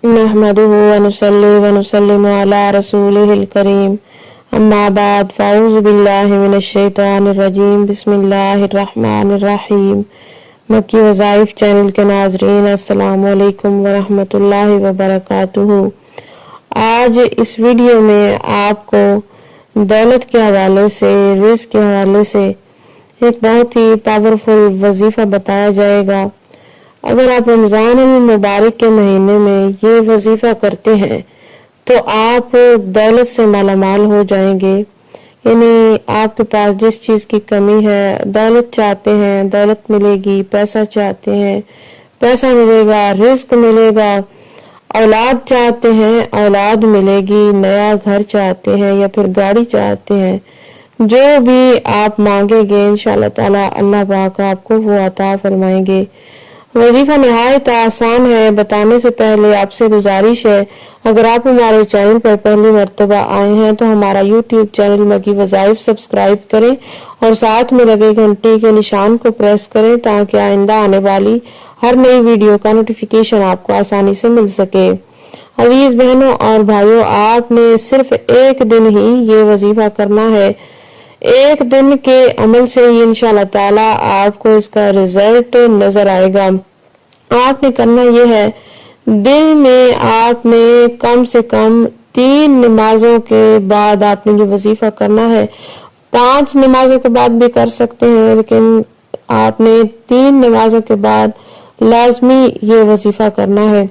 नहमदुहु व नुसल्ली व नुसल्लिमु अला रसूलिहिल करीम अम्मा बाद फ़अऊज़ु बिल्लाहि मिनश शैतानिर रजीम बिस्मिल्लाहिर रहमानिर रहीम। मक्की वज़ाइफ चैनल के नाज़रीन अस्सलामु अलैकुम व रहमतुल्लाहि व बरकातुहू। आज इस वीडियो में आपको दौलत के हवाले से, रिज़्क़ के हवाले से एक बहुत ही पावरफुल वजीफ़ा बताया जाएगा। अगर आप रमज़ान मुबारक के महीने में ये वजीफ़ा करते हैं तो आप दौलत से मालामाल हो जाएंगे। यानी आपके पास जिस चीज़ की कमी है, दौलत चाहते हैं दौलत मिलेगी, पैसा चाहते हैं पैसा मिलेगा, रिज़्क़ मिलेगा, औलाद चाहते हैं औलाद मिलेगी, नया घर चाहते हैं या फिर गाड़ी चाहते हैं, जो भी आप मांगेंगे इंशाअल्लाह ताला अल्लाह पाक आपको वो अता फरमाएंगे। वजीफा निहायत आसान है। बताने से पहले आपसे गुजारिश है, अगर आप हमारे चैनल पर पहली मर्तबा आए हैं तो हमारा यूट्यूब चैनल मक्की वज़ाइफ सब्सक्राइब करें और साथ में लगे घंटी के निशान को प्रेस करें ताकि आइंदा आने वाली हर नई वीडियो का नोटिफिकेशन आपको आसानी से मिल सके। अजीज बहनों और भाइयों, आपने सिर्फ एक दिन ही ये वजीफा करना है। एक दिन के अमल से ही इंशाअल्लाह ताला आपको इसका रिजल्ट नजर आएगा। आपने करना यह है, दिन में आपने कम से कम 3 नमाजों के बाद आपने ये वजीफा करना है। 5 नमाजों के बाद भी कर सकते हैं, लेकिन आपने 3 नमाजों के बाद लाजमी ये वजीफा करना है।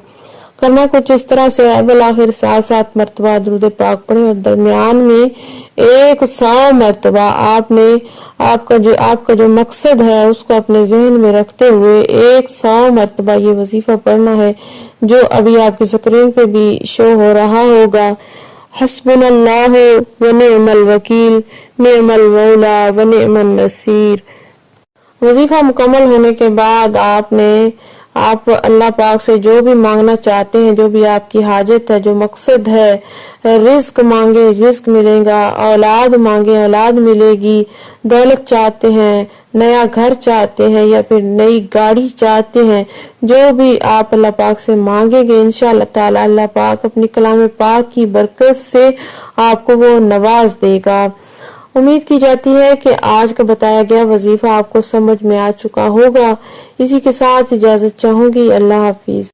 करना कुछ इस तरह से है, बिल आखिर 7 मरतबा दुरूद पाक पढ़े और दरमियान में 100 मरतबा आपने आपका जो मकसद है उसको अपने जहन में रखते हुए 100 मरतबा ये वजीफा पढ़ना है, जो अभी आपकी स्क्रीन पे भी शो हो रहा होगा। हस्बुनल्लाहु व निअमल वकील, निअमल मौला व निअमन नसीर। वजीफा मुकम्मल होने के बाद आप अल्लाह पाक से जो भी मांगना चाहते हैं, जो भी आपकी हाजत है, जो मकसद है, रिज़्क़ मांगे रिज़्क़ मिलेगा, औलाद मांगे औलाद मिलेगी, दौलत चाहते हैं, नया घर चाहते हैं या फिर नई गाड़ी चाहते हैं, जो भी आप अल्लाह पाक से मांगेंगे इंशाअल्लाह ताला अल्लाह पाक अपनी कलाम पाक की बरकत से आपको वो नवाज देगा। उम्मीद की जाती है कि आज का बताया गया वजीफा आपको समझ में आ चुका होगा। इसी के साथ इजाजत चाहूंगी। अल्लाह हाफिज।